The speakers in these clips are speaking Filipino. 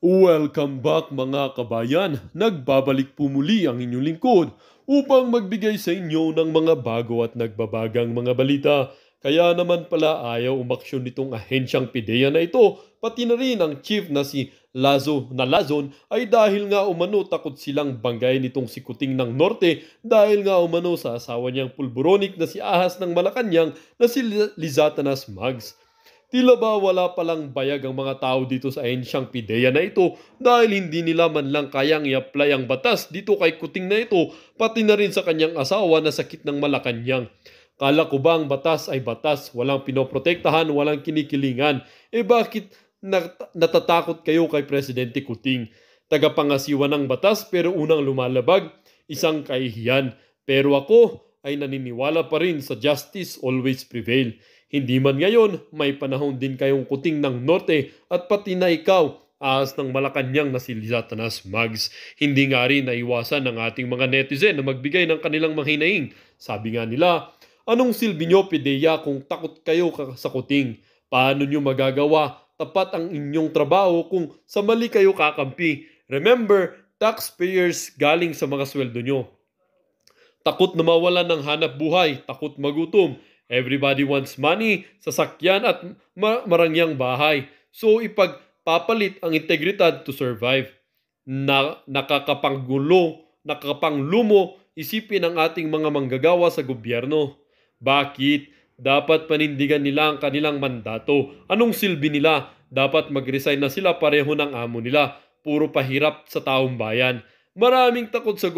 Welcome back mga kabayan, nagbabalik po muli ang inyong lingkod upang magbigay sa inyo ng mga bago at nagbabagang mga balita. Kaya naman pala ayaw umaksyon nitong ahensyang PIDEA na ito, pati na rin ang chief na si Lazon ay dahil nga umano takot silang banggayin itong si Kuting ng Norte dahil nga umano sa asawa niyang pulburonik na si Ahas ng Malacanang na si Lizatanas Mags. Tila ba wala palang bayag ang mga tao dito sa ahensyang PIDEA na ito dahil hindi nila man lang kayang i-apply ang batas dito kay Kuting na ito pati na rin sa kanyang asawa na sakit ng Malacanang. Kala ko ba ang batas ay batas, walang pinoprotektahan, walang kinikilingan? Bakit natatakot kayo kay Presidente Kuting? Tagapangasiwa ng batas pero unang lumalabag, isang kahihiyan. Pero ako ay naniniwala pa rin sa justice always prevail. Hindi man ngayon, may panahon din kayong Kuting ng Norte at pati na ikaw, Ahas ng Malacanang na si Lizatanas Mags. Hindi nga rin naiwasan ng ating mga netizen na magbigay ng kanilang mga hinaing. Sabi nga nila, anong silbi nyo PIDEA kung takot kayo sa Kuting? Paano nyo magagawa? Tapat ang inyong trabaho kung sa mali kayo kakampi. Remember, taxpayers galing sa mga sweldo nyo. Takot na mawalan ng hanap buhay, takot magutom. Everybody wants money, sasakyan at marangyang bahay. So ipagpapalit ang integridad to survive. Nakakapanglumo isipin ang ating mga manggagawa sa gobyerno. Bakit? Dapat panindigan nila ang kanilang mandato. Anong silbi nila? Dapat mag-resign na sila pareho ng amo nila. Puro pahirap sa taong bayan. Maraming takot sa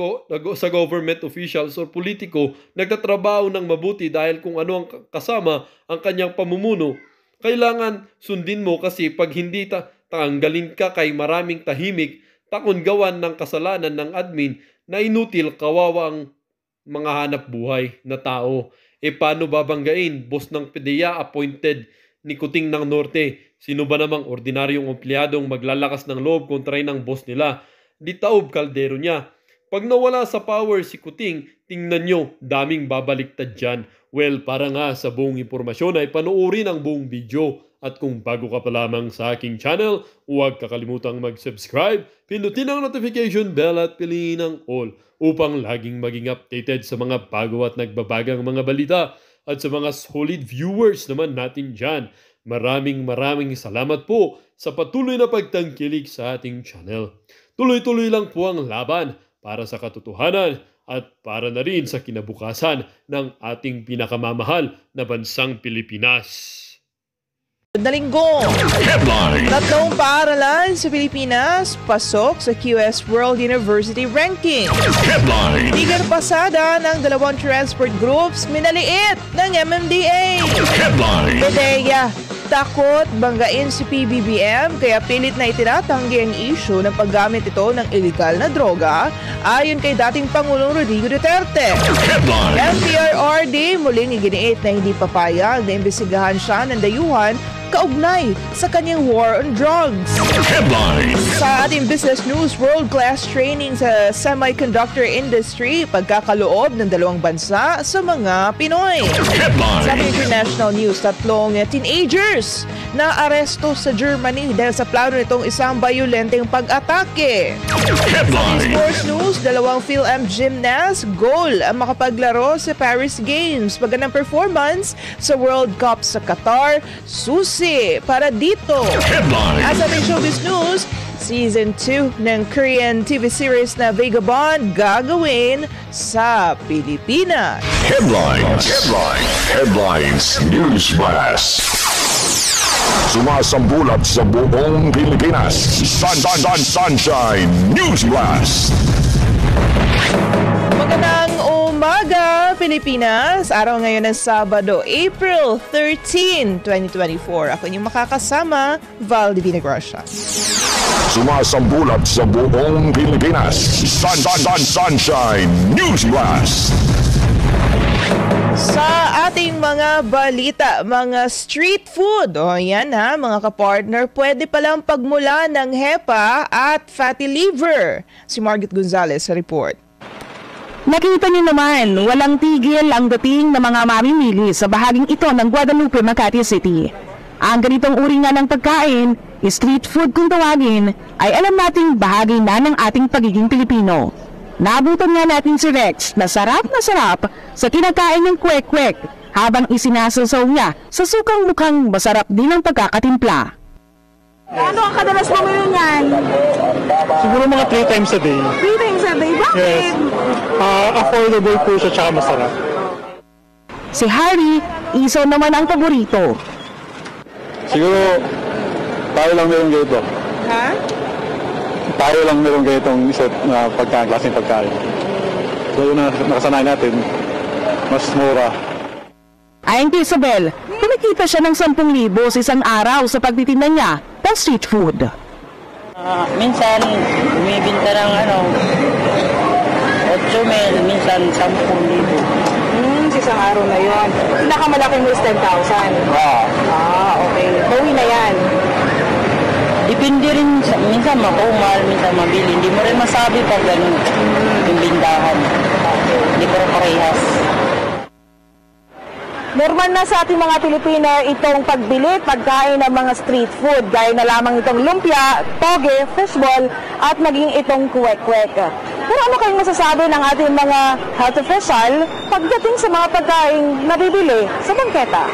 government officials o politiko nagtatrabaho ng mabuti dahil kung ano ang kasama ang kanyang pamumuno. Kailangan sundin mo kasi pag hindi tanggalin ka kay maraming tahimik, takon gawan ng kasalanan ng admin na inutil kawawa ang mga hanap buhay na tao. Paano babanggain? Boss ng PIDEA appointed ni Kuting ng Norte. Sino ba namang ordinaryong empleyadong maglalakas ng loob kontra ng boss nila? Di taob kaldero niya. Pag nawala sa power si Kuting, tingnan nyo, daming babaliktad dyan. Well, para nga sa buong impormasyon ay panoorin ang buong video. At kung bago ka pa lamang sa aking channel, huwag kakalimutang mag-subscribe, pindutin ang notification bell at piliin ang all upang laging maging updated sa mga bago at nagbabagang mga balita. At sa mga solid viewers naman natin dyan, maraming salamat po sa patuloy na pagtangkilik sa ating channel. Tuloy-tuloy lang po ang laban para sa katotohanan at para na rin sa kinabukasan ng ating pinakamamahal na bansang Pilipinas. Na linggo, tatlong paaralan sa Pilipinas pasok sa QS World University Ranking. Tigar pasada ng dalawang transport groups minaliit ng MMDA. PIDEA, takot banggain si PBBM kaya pilit na itinatanggi ang issue ng paggamit ito ng illegal na droga ayon kay dating Pangulong Rodrigo Duterte. MPRRD muling iginiit na hindi papayag na imbestigahan siya ng dayuhan kaugnay sa kanyang war on drugs. Sa ating business news, world-class training sa semiconductor industry, pagkakaloob ng dalawang bansa sa mga Pinoy. Sa international news, tatlong teenagers na aresto sa Germany dahil sa plano nitong isang bayolenteng pag-atake. Sa sports news, dalawang PhilAm gymnast goal ang makapaglaro sa Paris Games. Magandang performance sa World Cup sa Qatar, susi para dito. At sa showbiz news, Season 2 ng Korean TV series na Vagabond gagawin sa Pilipinas. Headlines News Blast. Sumasambulat sa buong Pilipinas. Sunshine News Blast. Magandang umaga, Pilipinas! Araw ngayon ng Sabado, April 13, 2024. Ako inyong makakasama, Val Divina Gracia. Sumasambulat sa buong Pilipinas. Sunshine News Blast. Sa ating mga balita, mga street food. Yan ha, mga kapartner, pwede palang pagmula ng HEPA at fatty liver. Si Margaret Gonzalez sa report. Nakita niyo naman, walang tigil ang dating ng mga mamimili sa bahaging ito ng Guadalupe, Makati City. Ang ganitong uri nga ng pagkain, street food kung tawagin, ay alam nating bahagi na ng ating pagiging Pilipino. Nabutan nga natin si Rex na sarap sa kinakain ng kwek-kwek habang isinasasaw niya sa sukang mukhang masarap din ang pagkakatimpla. Ano ang kadalas bumili niyan? Siguro mga 3 times a day. 3 times a day? Bakit? Yes. Affordable po siya tsaka masarap. Si Harry, isaw naman ang paborito. Siguro, tayo lang meron ganito. Ha? Tayo lang meron ganitong isa't na pagkain, klaseng pagkain. So yun na nakasanay natin, mas mura. Ayon kay Isabel, kumikita siya ng 10,000 sa isang araw sa pagtitinda niya ng street food. Minsan, bumibinta ng 8,000, minsan 10,000. Sa isang araw na yun. Pinakamalaking mo is 10,000. Okay. Bawi na yan. Depende rin, minsan makumal, minsan mabili. Hindi mo rin masabi pag ganun yung bindahan. Hindi ko rin parehas. Normal na sa ating mga Pilipino itong pagbili, pagkain ng mga street food, gaya na lamang itong lumpia, toge, fishball, at maging itong kwek-kwek. Pero ano kayong masasabi ng ating mga health official pagdating sa mga pagkain nabibili sa bangketa?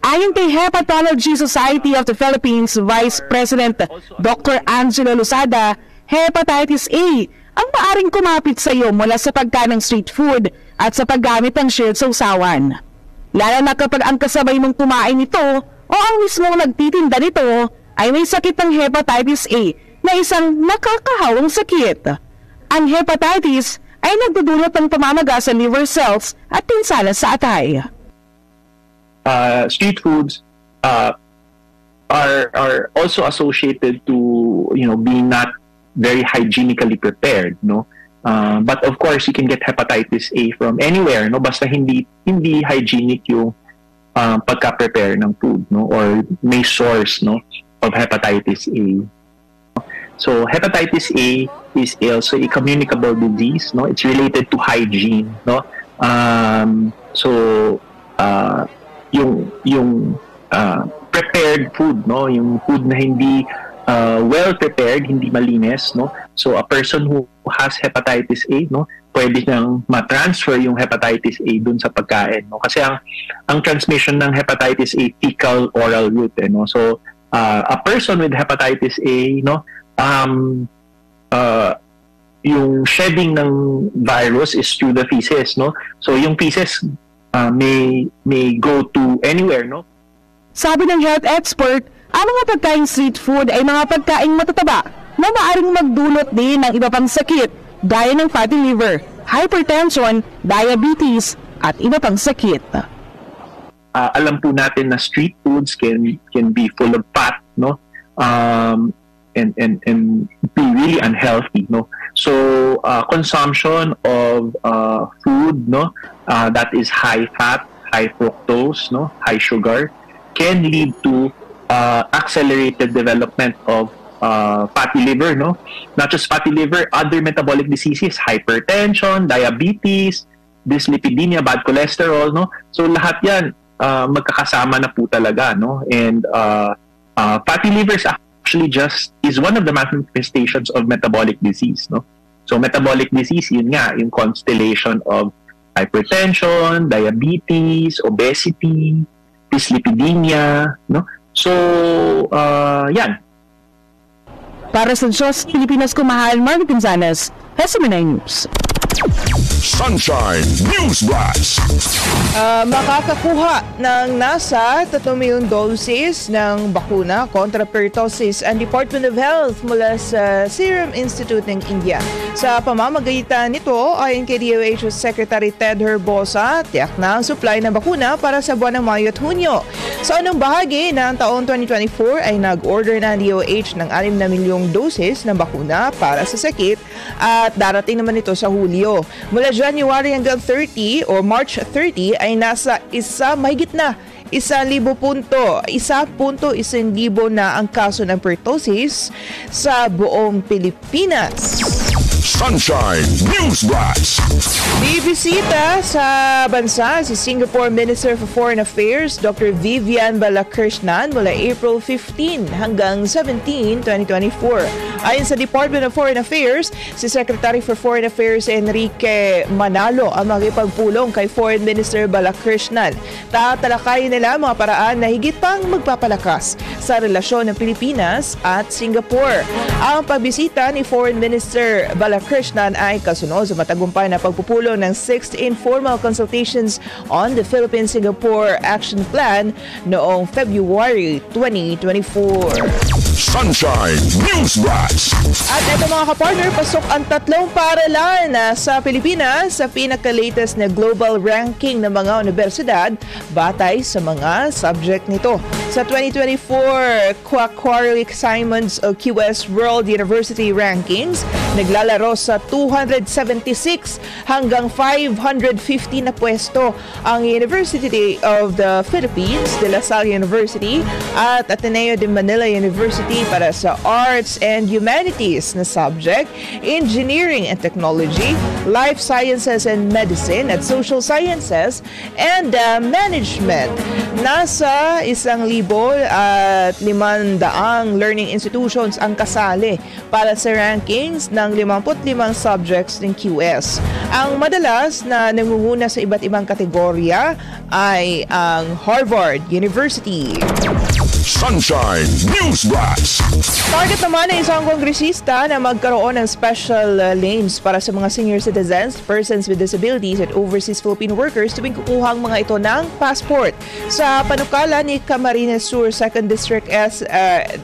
Ayon kay Hepatology Society of the Philippines Vice President Dr. Angelo Losada, hepatitis A ang maaring kumapit sa iyo mula sa pagkain ng street food at sa paggamit ng shared sausawan. Lalo na kapag ang kasabay mong kumain nito o ang mismong nagtitinda nito ay may sakit ng hepatitis A na isang nakakahawang sakit. Ang hepatitis ay nagdudulot ng pamamaga sa liver cells at pinsala sa atay. Street foods are also associated to being not very hygienically prepared, no. But of course, you can get hepatitis A from anywhere, no. Basta hindi hygienic yung pagka-prepare ng food, no, or may source, no, of hepatitis A. So hepatitis A is also a communicable disease, no. It's related to hygiene, no. Yung prepared food, no, yung food na hindi well prepared, hindi malinis, no. So a person who has hepatitis A, no, pwede nang ma-transfer yung hepatitis A dun sa pagkain, no. Kasi ang transmission ng hepatitis A fecal oral route, no. So a person with hepatitis A, no, yung shedding ng virus is through the feces, no. So yung feces may go to anywhere, no. Sabi ng health expert, ang mga pagkain street food ay mga pagkain matataba na maaaring magdulot din ng iba pang sakit gaya ng fatty liver, hypertension, diabetes at iba pang sakit. Alam po natin na street foods can be full of fat, no, and be really unhealthy, no. So consumption of food, no, that is high fat, high fructose, no, high sugar, can lead to accelerated development of fatty liver, no? Not just fatty liver, other metabolic diseases, hypertension, diabetes, dyslipidemia, bad cholesterol, no? So lahat yan magkakasama na po talaga, no? And fatty liver actually is one of the manifestations of metabolic disease, no? So metabolic disease, yun nga, yung constellation of hypertension, diabetes, obesity, dyslipidemia, no? So, yan. Para sa Diyos, Pilipinas Kumahal, Marvin Gonzalez, SMNI News. Sunshine News Blast. Makakakuha ng nasa 3 milyong doses ng bakuna kontra pertussis ang Department of Health mula sa Serum Institute ng India. Sa pamamagitan nito, ayon kay DOH Secretary Ted Herbosa, tiyak na ang supply ng bakuna para sa buwan ng Mayo at Hunyo. Sa unang bahagi ng taon 2024 ay nag-order na ang DOH ng 6 na milyong doses ng bakuna para sa sakit at darating naman ito sa Hulyo. Mula January hanggang 30 o March 30 ay nasa mahigit na 1,000 na ang kaso ng pertussis sa buong Pilipinas. Sunshine News Blast. Bibisita sa bansa si Singapore Minister for Foreign Affairs Dr. Vivian Balakrishnan mula April 15 hanggang 17, 2024. Ayon sa Department of Foreign Affairs, si Secretary for Foreign Affairs Enrique Manalo ang makipagpulong kay Foreign Minister Balakrishnan. Tatalakayin nila mga paraan na higit pang magpapalakas sa relasyon ng Pilipinas at Singapore. Ang pagbisita ni Foreign Minister Balakrishnan ay kasunod sa matagumpay na pagpupulong ng 6th Informal Consultations on the Philippine-Singapore Action Plan noong February 2024. Sunshine News Blast. At ito mga kapartner, pasok ang 3 paaralan sa Pilipinas sa pinaka-latest na global ranking ng mga universidad batay sa mga subject nito. Sa 2024 Quarterly Simon's QS World University Rankings, naglalaro sa 276 hanggang 550 na pwesto ang University of the Philippines, De La Salle University at Ateneo de Manila University para sa Arts and Humanities na subject, Engineering and Technology, Life Sciences and Medicine at Social Sciences and Management. Nasa 1,500 learning institutions ang kasali para sa rankings ng 55 subjects ng QS. Ang madalas na nangunguna sa iba't ibang kategorya ay ang Harvard University. Sunshine News Blast. Target naman ng isang kongresista na magkaroon ng special lanes para sa mga senior citizens, persons with disabilities at overseas Filipino workers tuwing kukuha ang mga ito ng passport. Sa panukala ni Camarines Sur 2nd District S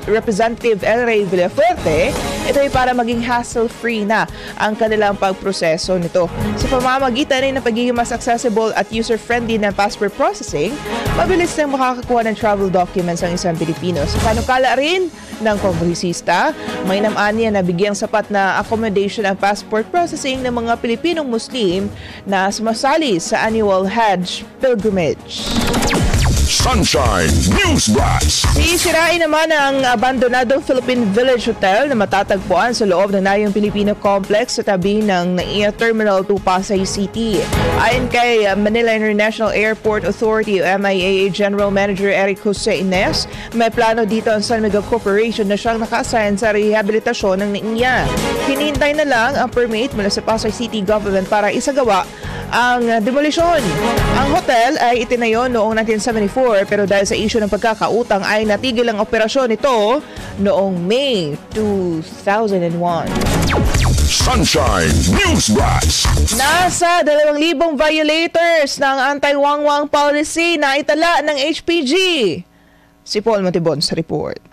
Representative El Rey Villafuerte, ito ay para maging hassle-free na ang kanilang pagproseso nito. Sa pamamagitan ay ng pagiging mas accessible at user-friendly ng passport processing, mabilis nang makakakuha ng travel documents ang isang Pilipino. Sa panukala rin ng kongresista, may naman na bigyang sapat na accommodation ang passport processing ng mga Pilipinong Muslim na sumasali sa annual Hajj pilgrimage. Sunshine News Blast. Sisirain naman ang abandonadong Philippine Village Hotel na matatagpuan sa loob ng Nayong Pilipino Complex sa tabi ng NAIA Terminal 2 Pasay City. Ayon kay Manila International Airport Authority o MIAA General Manager Eric Jose Ines, may plano dito ang San Miguel Corporation na siyang naka-assign sa rehabilitasyon ng NAIA. Hinihintay na lang ang permit mula sa Pasay City Government para isagawa ang demolisyon. Ang hotel ay itinayo noong 1974 pero dahil sa isyu ng pagkakautang ay natigil ang operasyon nito noong May 2001. Sunshine News Blast. Nasa 2,000 violators ng anti-wangwang policy na itala ng HPG. Si Paul Montibon sa report.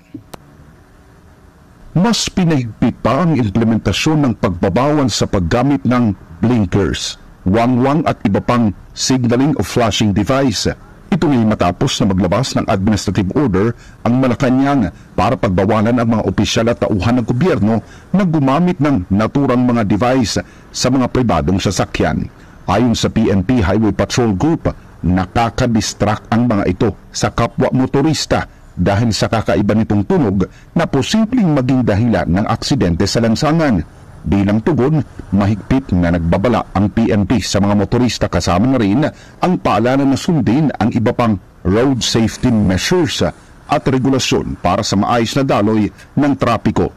Mas pinahigpit pa ang implementasyon ng pagbabawal sa paggamit ng blinkers, wangwang at iba pang signaling o flashing device. Ito ay matapos na maglabas ng administrative order ang Malacanang para pagbawalan ang mga opisyal at tauhan ng gobyerno na gumamit ng naturang mga device sa mga pribadong sasakyan. Ayon sa PNP Highway Patrol Group, nakakadistract ang mga ito sa kapwa motorista dahil sa kakaiba nitong tunog na posibleng maging dahilan ng aksidente sa lansangan. Bilang tugon, mahigpit na nagbabala ang PNP sa mga motorista kasama na rin ang paalanan na sundin ang iba pang road safety measures at regulasyon para sa maayos na daloy ng trapiko.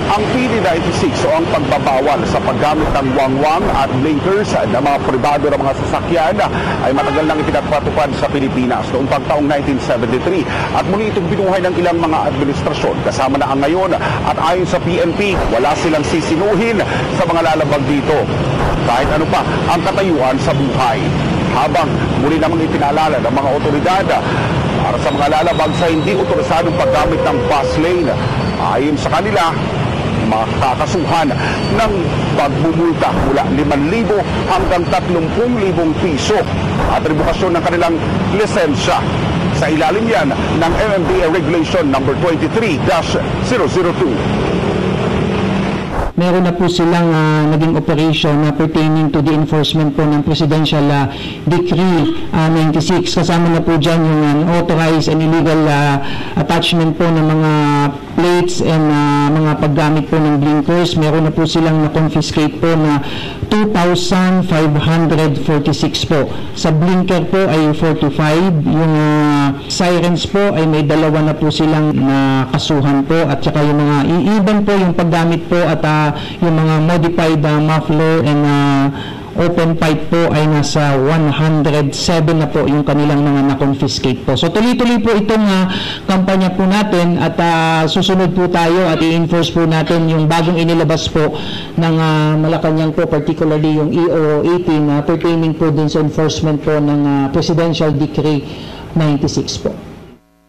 Ang PD96 o ang pagbabawal sa paggamit ng wangwang at blinkers ng mga pribado ng mga sasakyan ay matagal nang ipinagpatupad sa Pilipinas noong pagtaong 1973 at muli itong binuhay ng ilang mga administrasyon kasama na ang ngayon at ayon sa PNP wala silang sisinuhin sa mga lalabag dito kahit ano pa ang katayuan sa buhay. Habang muli namang ipinaalala ng mga otoridad para sa mga lalabag sa hindi otorisadong paggamit ng bus lane, ayon sa kanila makakasuhan ng pagbumulta mula 5,000 hanggang 30,000 piso at rebukasyon ng kanilang lisensya. Sa ilalim yan ng MMDA Regulation No. 23-002. meron na po silang naging operation na pertaining to the enforcement po ng Presidential Decree 96. Kasama na po dyan yung unauthorized and illegal attachment po ng mga plates and mga paggamit po ng blinkers. Meron na po silang na-confiscate po na 2,546 po. Sa blinker po ay 4 to 5. Yung sirens po ay may 2 na po silang nakasuhan po, at saka yung mga iiban po yung paggamit po, at yung mga modified muffler and open pipe po ay nasa 107 na po yung kanilang mga na-confiscate po. So tuloy-tuloy po itong kampanya po natin, at susunod po tayo at i-enforce po natin yung bagong inilabas po ng Malacanang po, particularly yung EO 18 pertaining po din sa enforcement po ng Presidential Decree 96 po.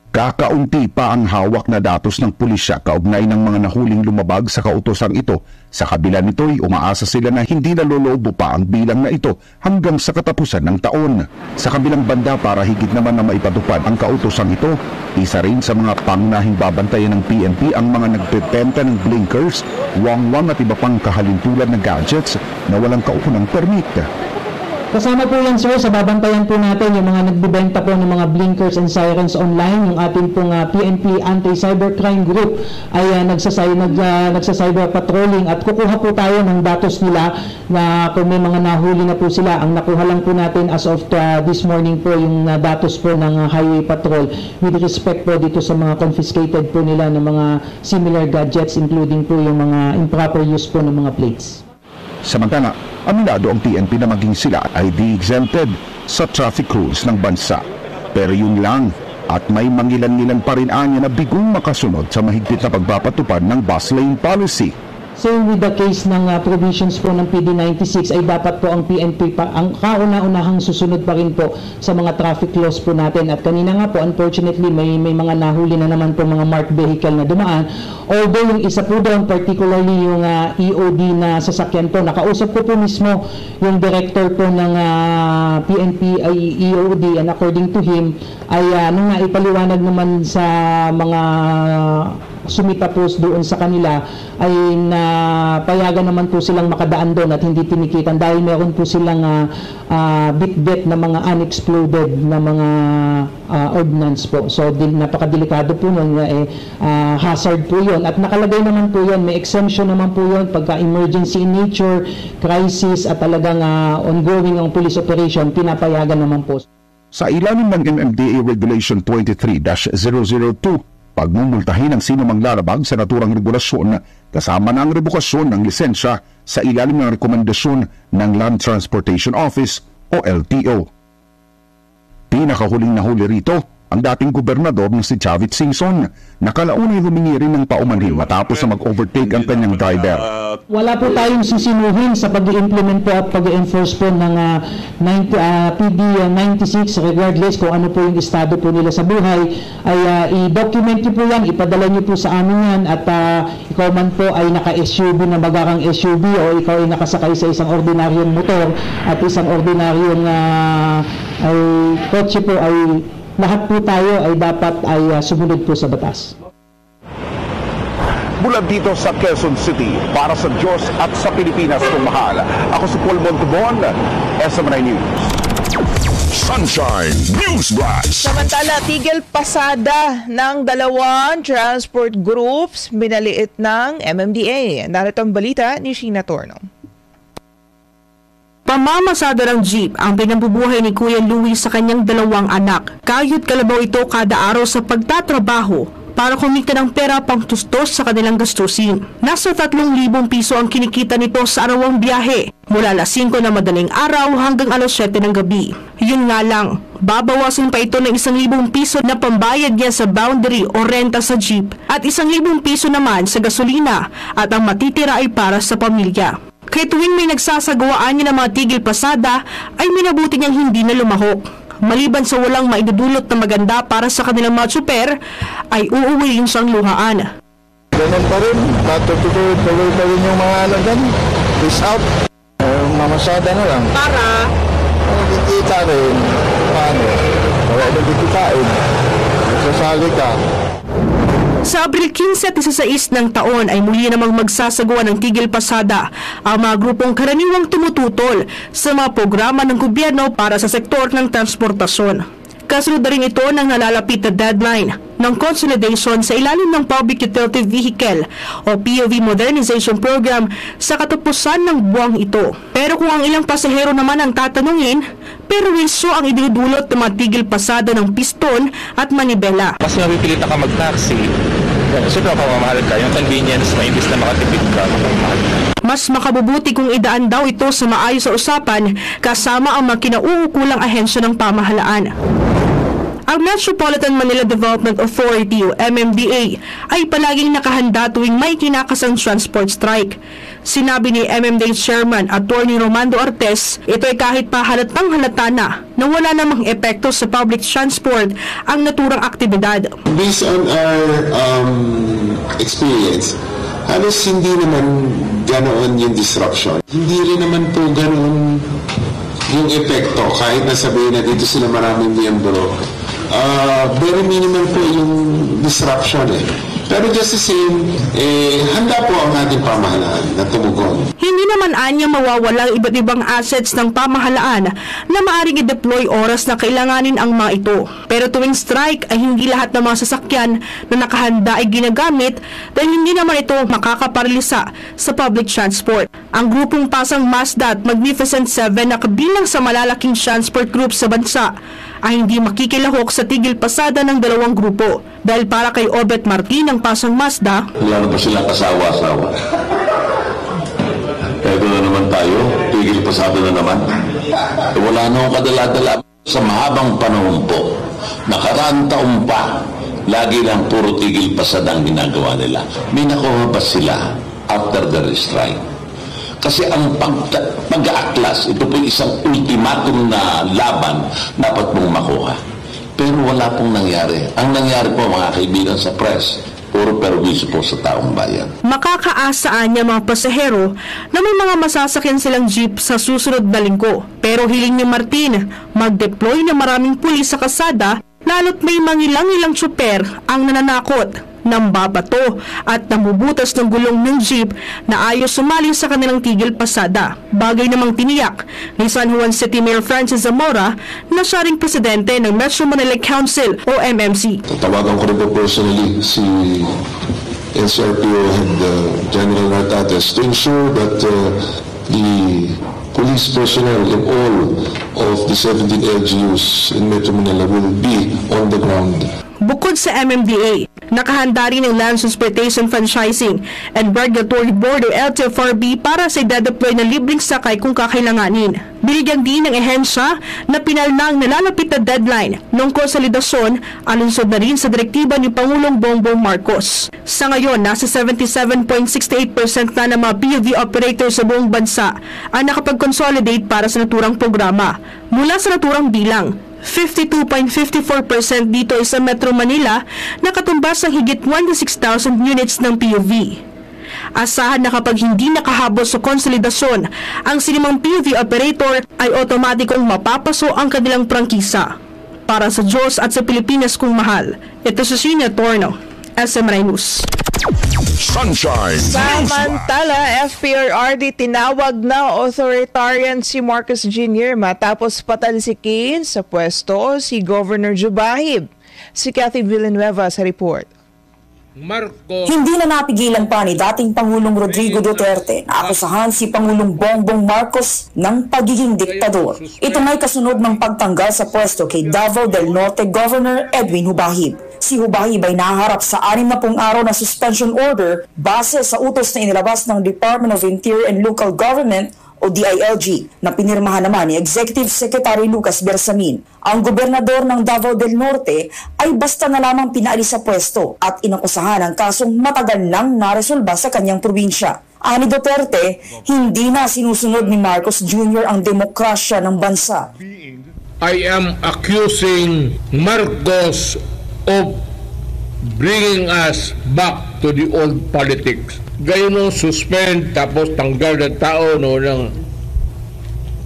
Kakaunti pa ang hawak na datos ng pulisya kaugnay ng mga nahuling lumabag sa kautosang ito. Sa kabila nito'y umaasa sila na hindi nalolobo pa ang bilang na ito hanggang sa katapusan ng taon. Sa kabilang banda, para higit naman na maipatupad ang kautosang ito, isa rin sa mga pangunahing babantayan ng PNP ang mga nagpepenta ng blinkers, wangwang at iba pang kahalintulad na gadgets na walang kaukunang permit. Kasama po yan, sir, sa babantayan po natin yung mga nagbibenta po ng mga blinkers and sirens online. Yung ating pong PNP Anti-Cybercrime Group ay nagsa-cyber patrolling, at kukuha po tayo ng datos nila na kung may mga nahuli na po sila. Ang nakuha lang po natin as of this morning po yung datos po ng Highway Patrol with respect po dito sa mga confiscated po nila ng mga similar gadgets, including po yung mga improper use po ng mga plates. Samantala, aminado ang PNP na maging sila ay de-exempted sa traffic rules ng bansa. Pero yun lang, at may mangilan-ngilan pa rin anya na bigong makasunod sa mahigpit na pagpapatupad ng bus lane policy. So with the case ng provisions po ng PD 96 ay dapat po ang PNP pa ang kauna-unahang susunod pa rin po sa mga traffic laws po natin. At kanina nga po, unfortunately, may mga nahuli na naman po mga marked vehicle na dumaan. Although yung isa po doon, particularly yung EOD na sasakyan po, nakausap ko po mismo yung director po ng PNP ay EOD, and according to him ay nung naipaliwanag naman sa mga sumita po doon sa kanila ay payagan naman po silang makadaan doon at hindi tinikitan dahil meron po silang bit-bit na mga unexploded na mga ordnance po. So napakadelikado po nun, hazard po yun, at nakalagay naman po yun, may exemption naman po yun pagka emergency in nature, crisis, at talagang ongoing ang police operation, pinapayagan naman po. Sa ilalim ng MMDA Regulation 23-002, pagmumultahin ang sino mang lalabag sa naturang regulasyon kasama na ang rebukasyon ng lisensya sa ilalim ng rekomendasyon ng Land Transportation Office o LTO. Pinakahuling nahuli rito ang dating gobernador na si Chavit Singson. Nakalaunay humingi rin ng paumanhin matapos na mag-overtake ang kanyang driver. Wala po tayong sisinuhin sa pag-i-implement po at pag-i-enforce po ng PD 96 regardless kung ano po yung estado po nila sa buhay. Ay i-document nyo po yan, ipadala nyo po sa amin yan, at ikaw man po ay naka-SUV na bagarang SUV o ikaw ay nakasakay sa isang ordinaryong motor at isang ordinaryong kotse po, ay lahat po tayo ay dapat ay sumunod po sa batas. Mula dito sa Quezon City, para sa Diyos at sa Pilipinas kung mahal, ako si Paul Montubon, SMNI News. Sunshine News Blast. Samantala, tigil pasada ng dalawang transport groups binaliit ng MMDA. Narito ang balita ni Sheena Torno. Pamamasada ng jeep ang pinambubuhay ni Kuya Louie sa kanyang 2 anak. Kayod kalabaw ito kada araw sa pagtatrabaho para kumita ng pera pang tustos sa kanilang gastusin. Nasa 3,000 piso ang kinikita nito sa arawang biyahe mula alas 5 na madaling araw hanggang alas 7 ng gabi. Yun nga lang, babawasin pa ito ng 1,000 piso na pambayad niya sa boundary o renta sa jeep at 1,000 piso naman sa gasolina, at ang matitira ay para sa pamilya. Kaya tuwing may nagsasagawaan niya ng mga tigil pasada, ay minabuti niyang hindi na lumahok. Maliban sa walang maidudulot na maganda para sa kanilang mga tsuper, ay uuwi rin siyang luhaan. Ganun pa rin, tuloy pa rin yung mga dyan. Peace out. Mamasada na lang. Para? Kikita rin. Paano? Wala na kikitain. Sasali ka. Sa Abril 15 at 16 ng taon ay muli namang magsasagawa ng tigil pasada ang mga grupong karaniwang tumututol sa mga programa ng gobyerno para sa sektor ng transportasyon. Kasunod na rin ito ng nalalapit na deadline ng consolidation sa ilalim ng Public Utility Vehicle o PUV Modernization Program sa katapusan ng buwang ito. Pero kung ang ilang pasahero naman ang tatanungin, perwisyo ang idinudulot ng mga tigil pasada ng piston at manibela. Mas napipilit ka mag-taxi, siyempre pamamahal ka, yung convenience na imbis na makatipid ka, pamamahal ka. Mas makabubuti kung idaan daw ito sa maayos sa usapan kasama ang mga kinauukulang ahensya ng pamahalaan. Ang Metropolitan Manila Development Authority o MMDA ay palaging nakahanda tuwing may kinakasang transport strike. Sinabi ni MMDA Chairman Attorney Romando Artes, ito ay kahit pa halatang halata na wala namang epekto sa public transport ang naturang aktibidad. Based on our experience, halos hindi naman ganoon yung disruption. Hindi rin naman po ganoon yung epekto kahit nasabihin na dito sila maraming miyembro. Very minimal po yung disruption Pero just the same, handa po ang ating pamahalaan na tumugon. Hindi naman anya mawawala ang iba't ibang assets ng pamahalaan na maaring i-deploy oras na kailanganin ang mga ito. Pero tuwing strike ay hindi lahat ng mga sasakyan na nakahanda ay ginagamit dahil hindi naman ito makakaparalisa sa public transport. Ang grupong Pasang Mazda at Magnificent 7 na kabilang sa malalaking transport group sa bansa ay hindi makikilahok sa tigil pasada ng dalawang grupo dahil para kay Obet Martin ng Pasang Mazda, wala na pa silang kasawa-asawa. Pero na naman tayo, tigil pasada na naman. Wala na akong kadala-dala sa mahabang panahon po. Nakaraang taon pa, lagi lang puro tigil pasada ang ginagawa nila. May nakuha pa sila after the strike. Kasi ang pag-aaklas, ito po isang ultimatum na laban dapat mong makuha. Pero wala pong nangyari. Ang nangyari po mga kaibigan sa press, puro perwisyo po sa taong bayan. Makakaasaan niya mga pasahero na may mga masasakyan silang jeep sa susunod na linggo. Pero hiling ni Martin, mag-deploy na maraming pulis sa kalsada lalo't may mangilang-ilang tsuper ang nananakot ng babato at nambubutas ng gulong ng jeep na ayaw sumali sa kanilang tigil pasada. Bagay namang tiniyak ni San Juan City Mayor Francis Zamora na siya ring presidente ng Metro Manila Council o MMC. Tawagan ko rin po personally si NCRPO Head General Nartates to ensure that the police personnel in all of the 17 LGUs in Metro Manila will be on the ground. Bukod sa MMDA, nakahanda rin ng Land Transportation Franchising and Regulatory Board o LTFRB para sa i-deploy na libreng sakay kung kakailanganin. Binigyan din ng ehensya na pinalnang nalalapit na deadline ng konsolidasyon alunsod na rin sa direktiba ni Pangulong Bongbong Marcos. Sa ngayon, nasa 77.68% na ng mga PUV operators sa buong bansa ang nakapag-consolidate para sa naturang programa. Mula sa naturang bilang, 52.54% dito ay sa Metro Manila na katumbas ang higit 1,600 units ng PUV. Asahan na kapag hindi nakahabos sa konsolidasyon, ang sinimang PUV operator ay otomatikong mapapaso ang kanilang prangkisa. Para sa Diyos at sa Pilipinas kung mahal, ito si Sina Torno, SMRI News. Sunshine. Samantala, FPRRD tinawag na authoritarian si Marcos Jr. matapos patalsikin sa pwesto si Governor Jubahib. Si Cathy Villanueva sa report. Hindi na napigilan pa ni dating Pangulong Rodrigo Duterte na akusahan si Pangulong Bongbong Marcos ng pagiging diktador. Ito may kasunod ng pagtanggal sa pwesto kay Davao del Norte Governor Edwin Jubahib. Si Jubahib ay naharap sa 60 araw na suspension order base sa utos na inilabas ng Department of Interior and Local Government o DILG na pinirmahan naman ni Executive Secretary Lucas Bersamin. Ang gobernador ng Davao del Norte ay basta na lamang pinaalis sa pwesto at inakusahan ang kasong matagal nang naresolba sa kanyang probinsya. Ani Duterte, hindi na sinusunod ni Marcos Jr. ang demokrasya ng bansa. I am accusing Marcos of bringing us back to the old politics. Gayon nung suspend tapos tanggal ng tao no ng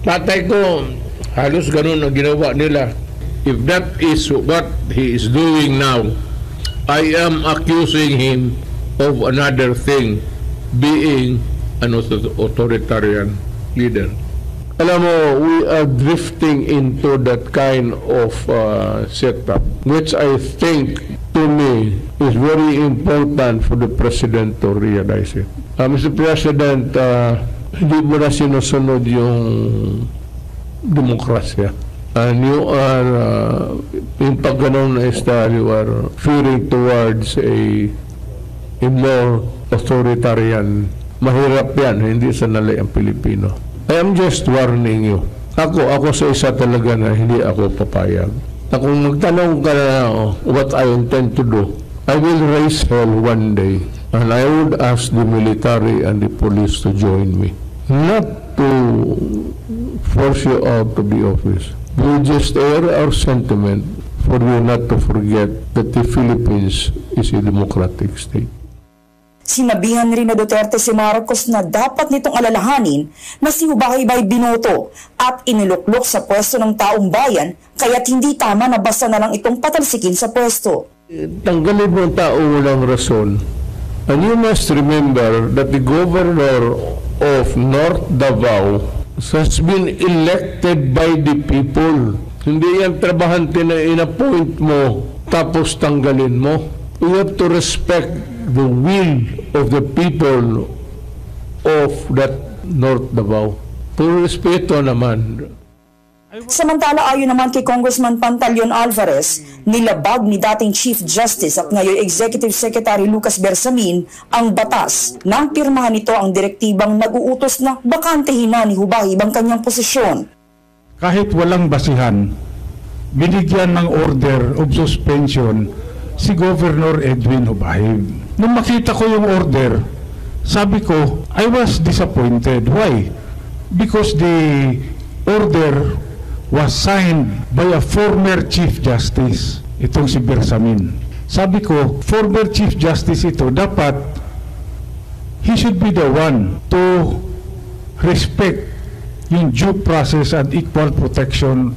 tatay ko, halos ganun ang ginawa nila. If that is what he is doing now, I am accusing him of another thing, being an authoritarian leader. Alam mo, we are drifting into that kind of setup, which I think, to me, is very important for the President to realize it. Mr. President, hindi mo na sinusunod yung demokrasya. And you are, yung pagganon na style, you are veering towards a more authoritarian. Mahirap yan, hindi sanali ang Pilipino. I am just warning you. Ako sa isa talaga na hindi ako papayag. Na kung magtanong ka na what I intend to do, I will raise hell one day and I would ask the military and the police to join me. Not to force you out of the office. We just air our sentiment for you not to forget that the Philippines is a democratic state. Sinabihan rin na Duterte si Marcos na dapat nitong alalahanin na si Hubahay-Bay binoto at iniluklok sa pwesto ng taong bayan kaya't hindi tama na basta na lang itong patalsikin sa pwesto. Tanggalin mo ang tao walang rason. And you must remember that the governor of North Davao has been elected by the people. Hindi yan trabahante na in-appoint mo tapos tanggalin mo. We have to respect the will of the people of that North Davao. Puro respeto naman. Samantala ayon naman kay Congressman Pantaleon Alvarez, nilabag ni dating Chief Justice at ngayon Executive Secretary Lucas Bersamin ang batas nang pirmahan nito ang direktibang nag-uutos na bakantehin na ni Hubahay ang kanyang posisyon. Kahit walang basihan, binigyan ng order of suspension si Governor Edwin Hubahay. Nung makita ko yung order, sabi ko, I was disappointed. Why? Because the order was signed by a former Chief Justice, itong si Bersamin. Sabi ko, former Chief Justice ito, dapat he should be the one to respect yung due process and equal protection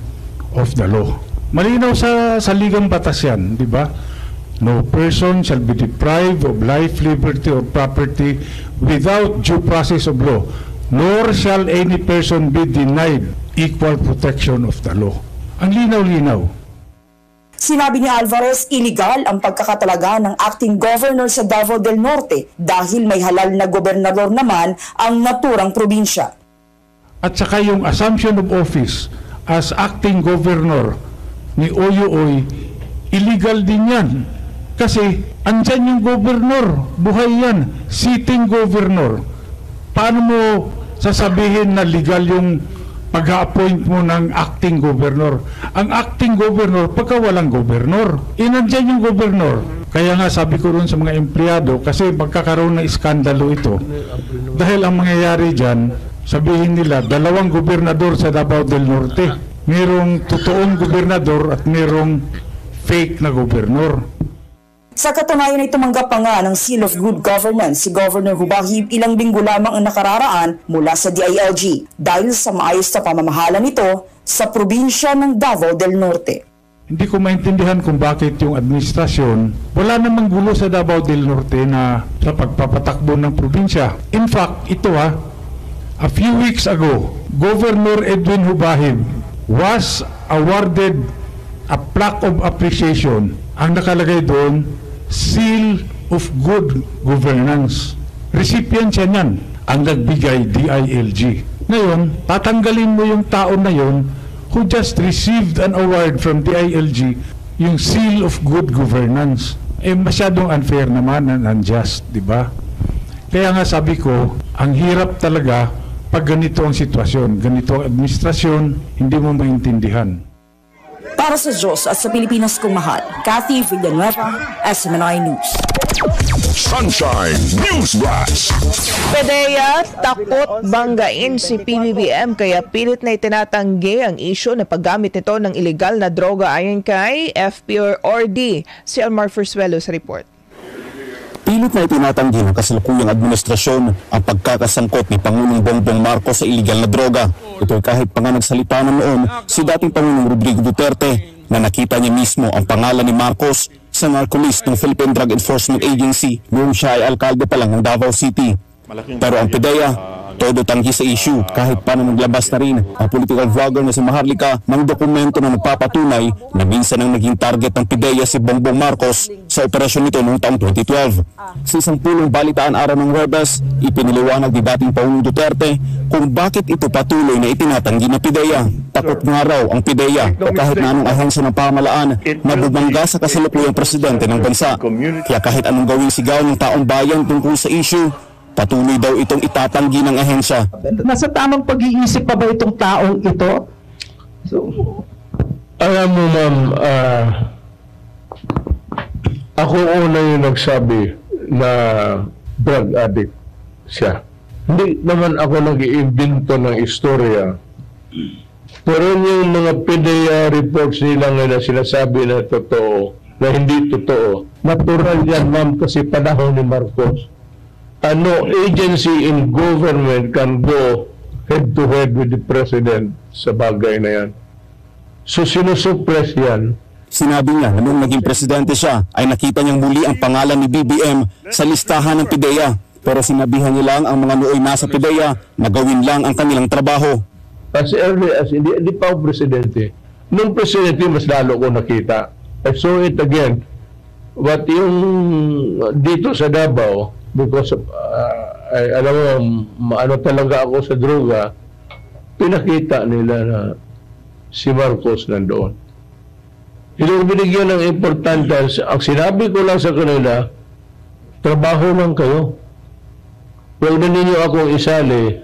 of the law. Malinaw sa ligang batas yan, di ba? No person shall be deprived of life, liberty, or property without due process of law, nor shall any person be denied equal protection of the law. Ang linaw-linaw. Sinabi ni Alvarez, illegal ang pagkakatalaga ng acting governor sa Davao del Norte dahil may halal na gobernador naman ang naturang probinsya. At saka yung assumption of office as acting governor ni Oyoy, illegal din yan. Kasi andyan yung governor, buhay yan, sitting governor. Paano mo sasabihin na legal yung pag-appoint mo ng acting governor? Ang acting governor, pagka walang governor, nandyan yung governor. Kaya nga sabi ko rin sa mga empleyado, kasi magkakaroon ng iskandalo ito. Dahil ang mangyayari dyan, sabihin nila, dalawang gobernador sa Davao del Norte. Merong totoong gobernador at merong fake na gobernor. Sa katunayan ay tumanggap pa nga ng Seal of Good Governance si Governor Hubahay ilang linggo lamang ang nakararaan mula sa DILG dahil sa maayos na pamamahala nito sa probinsya ng Davao del Norte. Hindi ko maintindihan kung bakit yung administrasyon wala namang gulo sa Davao del Norte na sa pagpapatakbo ng probinsya. In fact, ito a few weeks ago, Governor Edwin Hubahay was awarded a plaque of appreciation. Ang nakalagay doon, Seal of Good Governance. Recipient siya niyan, ang nagbigay DILG. Ngayon, tatanggalin mo yung tao na yon who just received an award from DILG, yung Seal of Good Governance. Masyadong unfair naman and unjust, di ba? Kaya nga sabi ko, ang hirap talaga pag ganito ang sitwasyon, ganito ang administrasyon, hindi mo maintindihan. Para sa Diyos at sa Pilipinas kong mahal, Cathy Villanueva, SMNI News. Sunshine News Blast. PDEA takot banggain si PBBM kaya pilit na itinatanggi ang isyu na paggamit nito ng illegal na droga ayon kay FPRD. Si Elmar Fursuelo sa report. Pilit na itinatanggi ng kasalukuyang administrasyon ang pagkakasangkot ni Pangulong Bongbong Marcos sa iligal na droga. Ito'y kahit pa nga nagsalita na noon si dating Pangulong Rodrigo Duterte na nakita niya mismo ang pangalan ni Marcos sa narcolist ng Philippine Drug Enforcement Agency noong siya ay alkalde pa lang ng Davao City. Pero ang PIDEA, todo tanggi sa issue kahit paano naglabas na rin ang political vlogger na si Maharlika ng dokumento na nagpapatunay na minsan ang naging target ng PIDEA si Bongbong Marcos sa operasyon nito noong taong 2012. Sa isang pulong balitaan araw ng Huwebes, ipiniliwanag ni dating Pangulong Duterte kung bakit ito patuloy na itinatanggi ng PIDEA. Takot nga raw ang PIDEA o kahit na anong ahensya ng pamahalaan na bumangga sa kasalukuyang presidente ng bansa. Kaya kahit anong gawing sigaw ng taong bayan tungkol sa issue, patuloy daw itong itatanggi ng ahensya. Nasa tamang pag-iisip pa ba itong taong ito? Alam mo ma'am, ako una yung nagsabi na drug addict siya. Hindi naman ako nag-iimbento ng istorya. Pero yung mga PIDEA reports nila na sinasabi na totoo, na hindi totoo, natural yan ma'am kasi panahon ni Marcos. Ano agency in government can go head to head with the president sa bagay na yan? So sinusuppress yan. Sinabi niya na nung naging presidente siya ay nakita niyang muli ang pangalan ni BBM sa listahan ng PIDEA. Pero sinabihan niya lang ang mga nooy nasa PIDEA na gawin lang ang kanilang trabaho. As early as hindi pa ako presidente. Nung presidente mas lalo ko nakita. I saw it again. But yung dito sa Davao, because alam mo, ano talaga ako sa droga, pinakita nila na si Marcos nandoon. Hindi ko binigyan ng importansya. Ang sinabi ko lang sa kanila, trabaho lang kayo. Huwag na ninyo akong isali.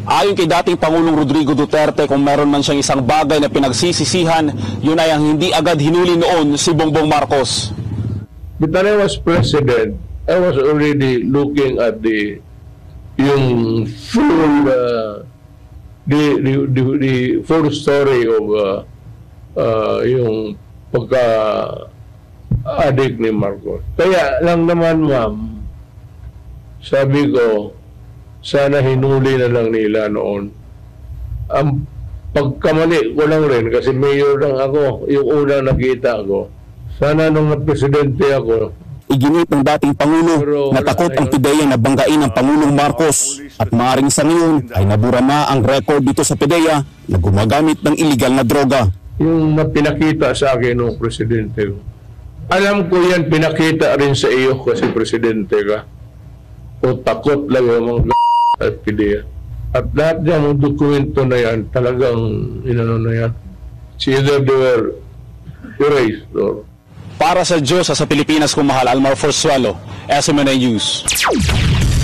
Ayon kay dating Pangulong Rodrigo Duterte, kung meron man siyang isang bagay na pinagsisisihan, yun ay ang hindi agad hinuli noon si Bongbong Marcos. But when I was president, I was already looking at yung full the full story of yung pagka-addict ni Marcos. Kaya lang naman ma'am, sabi ko, sana hinuli na lang nila noon. Ang pagkamali ko lang rin, kasi mayor lang ako, yung unang nakita ko. Sana nung presidente ako, iginit ng dating Pangulo na takot ang PIDEA na banggain ng Pangulong Marcos at maaaring sa ngayon ay nabura na ang record dito sa PIDEA na gumagamit ng illegal na droga. Yung pinakita sa akin ng presidente ko, alam ko yan pinakita rin sa iyo kasi presidente ka. O takot lang yung mga at PIDEA. At lahat ng dokumento na yan, talagang inano na yan. It's either they were erased or para sa Diyos sa Pilipinas kung mahal, Almar Forsuelo, SMNA News.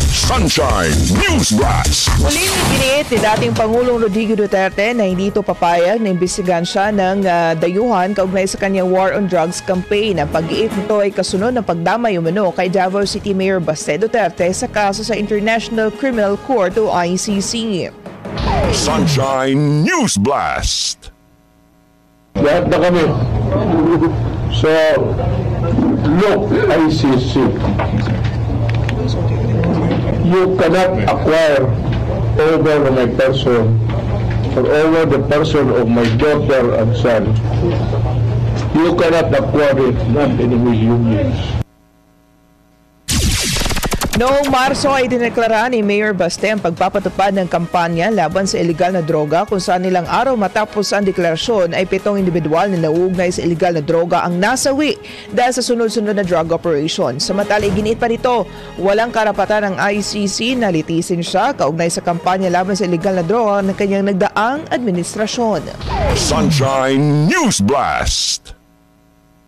Sunshine News Blast. Muling iginiit ni dating Pangulong Rodrigo Duterte na hindi ito papayag na imbestigahan siya ng dayuhan kaugnay sa kanyang War on Drugs campaign. Ang pag-iit nito ay kasunod ng pagdamay umano kay Davao City Mayor Baste Duterte sa kaso sa International Criminal Court o ICC. Sunshine News Blast. Lahat na kami. So, look, ICC, you cannot acquire over my person or over the person of my daughter and son. You cannot acquire it, not in millions. Noong Marso ay dineklara ni Mayor Baste ang pagpapatupad ng kampanya laban sa illegal na droga kung saan ilang araw matapos ang deklarasyon ay 7 individual na nauugnay sa illegal na droga ang nasawi dahil sa sunod-sunod na drug operation. Samantala iginiit pa nito, walang karapatan ng ICC na litisin siya kaugnay sa kampanya laban sa illegal na droga ng kanyang nagdaang administrasyon. Sunshine News Blast.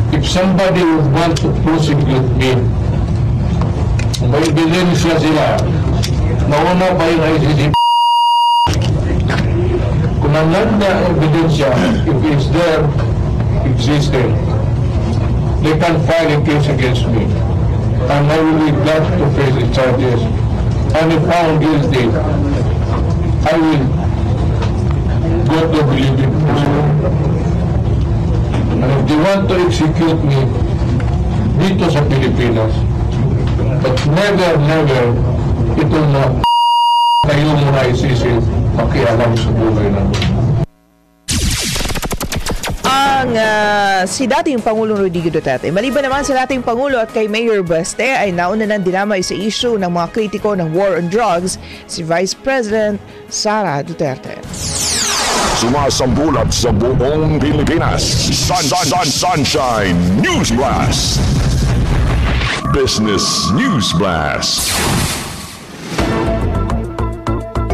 If somebody would want to prosecute me, may ebidensya sila. Nauna pa yung ICC. Kung nalang na ebidensya, if it's there, existing, they can file a case against me. And I will be glad to face the charges. And if found guilty, I will go to believing prison. And if they want to execute me dito sa Pilipinas, but never, itong kayo muna ICC, makialam sa buhay namin. si dating Pangulong Rodrigo Duterte. Maliban naman sa dating Pangulo at kay Mayor Baste ay nauna nang dinamay sa issue ng mga kritiko ng war on drugs si Vice President Sara Duterte. Sumasambulat sa buong Pilipinas. Sunshine News Blast. Business News Blast.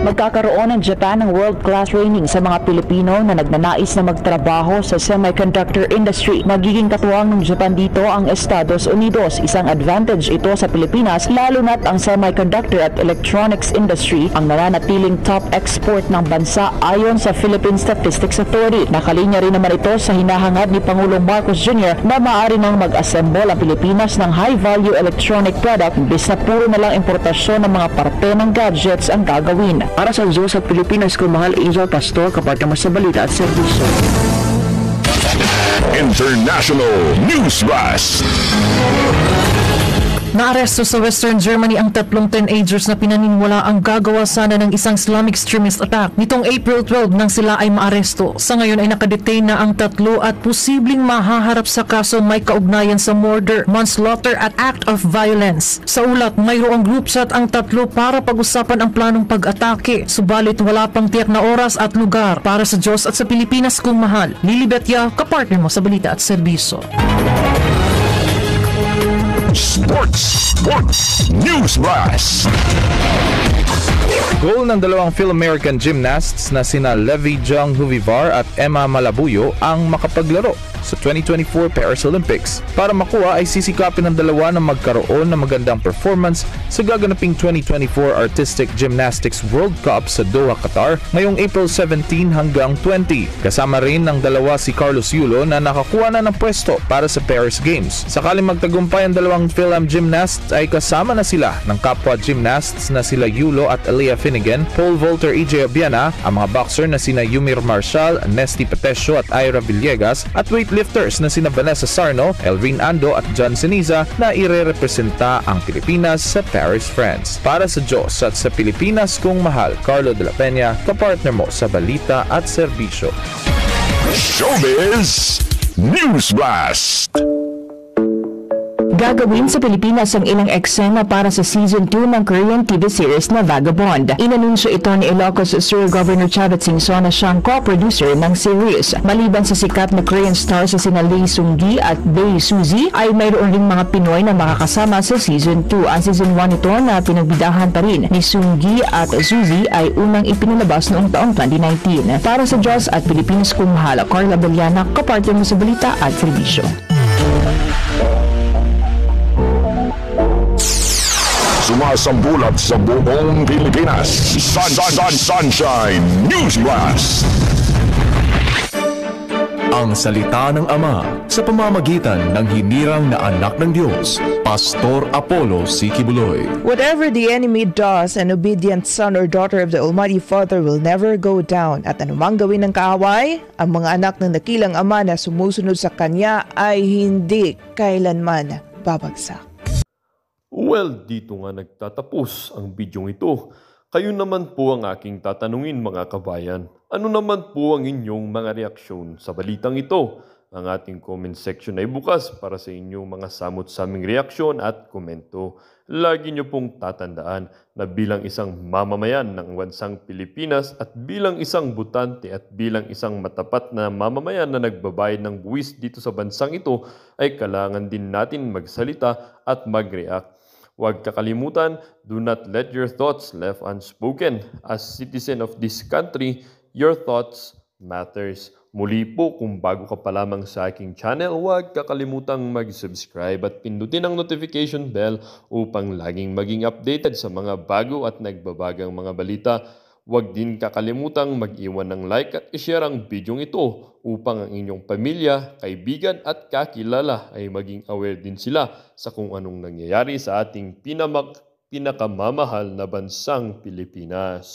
Magkakaroon ng Japan ng world-class training sa mga Pilipino na nagnanais na magtrabaho sa semiconductor industry. Magiging katuwang ng Japan dito ang Estados Unidos. Isang advantage ito sa Pilipinas lalo na't ang semiconductor at electronics industry ang nananatiling top export ng bansa ayon sa Philippine Statistics Authority. Nakalinya rin naman ito sa hinahangad ni Pangulong Marcos Jr. na maaari nang mag-assemble ang Pilipinas ng high-value electronic product imbes na puro na lang importasyon ng mga parte ng gadgets ang gagawin. Para sa Diyos at Pilipinas, kumahal Angel Pastor, kapartner mo sa balita at serbisyo. International News Blast. Naaresto sa Western Germany ang 3 teenagers na pinaniniwala ang gagawa sana ng isang Islamic extremist attack. Nitong April 12 nang sila ay maaresto. Sa ngayon ay nakadetain na ang 3 at posibleng mahaharap sa kaso may kaugnayan sa murder, manslaughter at act of violence. Sa ulat, mayroong group chat ang 3 para pag-usapan ang planong pag-atake. Subalit wala pang tiyak na oras at lugar. Para sa Diyos at sa Pilipinas kung mahal. Lily Betya, kapartner mo sa balita at serbisyo. Sports News Blast. Goal ng 2 Phil-American gymnasts na sina Levi Jung Huvivar at Emma Malabuyo ang makapaglaro sa 2024 Paris Olympics. Para makuha ay sisikapin ng dalawa na magkaroon ng magandang performance sa gaganaping 2024 Artistic Gymnastics World Cup sa Doha, Qatar ngayong April 17 hanggang 20. Kasama rin ng dalawa si Carlos Yulo na nakakuha na ng pwesto para sa Paris Games. Sakaling magtagumpay ang 2 Phil-Am gymnasts ay kasama na sila ng kapwa gymnasts na sila Yulo at Elia Finnegan, pole vaulter EJ Obiana, ang mga boxer na sina Yumir Marshall, Nesty Petesio at Ira Villegas at weightlifters na sina Vanessa Sarno, Elrin Ando at John Seniza na ire-representa ang Pilipinas sa Paris, France. Para sa Diyos at sa Pilipinas kung mahal, Carlo de la Peña, kapartner mo sa balita at serbisyo. Showbiz News Blast. Gagawin sa Pilipinas ang ilang eksena para sa Season 2 ng Korean TV series na Vagabond. Inanunsyo ito ni Ilocos Sur Governor Chavit Singson na siyang co-producer ng series. Maliban sa sikat na Korean stars sa sina Lee Seung-gi at Bae Suzy, ay mayroon ring mga Pinoy na makakasama sa Season 2. Ang Season 1 ito na pinagbidahan pa rin ni Seung-gi at Suzy ay unang ipinalabas noong taong 2019. Para sa Diyos at Pilipinas kung mahal, Carla Beliana, kapartner mo sa balita at serbisyo. Sumasambulat sa buong Pilipinas. Sunshine News Blast. Ang salita ng Ama sa pamamagitan ng hinirang na anak ng Diyos, Pastor Apollo C. Kibuloy. Whatever the enemy does, an obedient son or daughter of the Almighty Father will never go down. At anumang gawin ng kaaway, ang mga anak ng dakilang Ama na sumusunod sa Kanya ay hindi kailanman babagsak. Well, dito nga nagtatapos ang bidyong ito. Kayo naman po ang aking tatanungin mga kabayan. Ano naman po ang inyong mga reaksyon sa balitang ito? Ang ating comment section ay bukas para sa inyong mga samot-saming reaksyon at komento. Lagi niyo pong tatandaan na bilang isang mamamayan ng bansang Pilipinas at bilang isang butante at bilang isang matapat na mamamayan na nagbabayad ng buwis dito sa bansang ito ay kailangan din natin magsalita at mag-react. Huwag kakalimutan, do not let your thoughts left unspoken. As citizen of this country, your thoughts matters. Muli po, kung bago ka pa lamang sa aking channel, huwag kakalimutang mag-subscribe at pindutin ang notification bell upang laging maging updated sa mga bago at nagbabagang mga balita. Huwag din kakalimutang mag-iwan ng like at i-share ang bidyong ito upang ang inyong pamilya, kaibigan at kakilala ay maging aware din sila sa kung anong nangyayari sa ating pinakamamahal na bansang Pilipinas.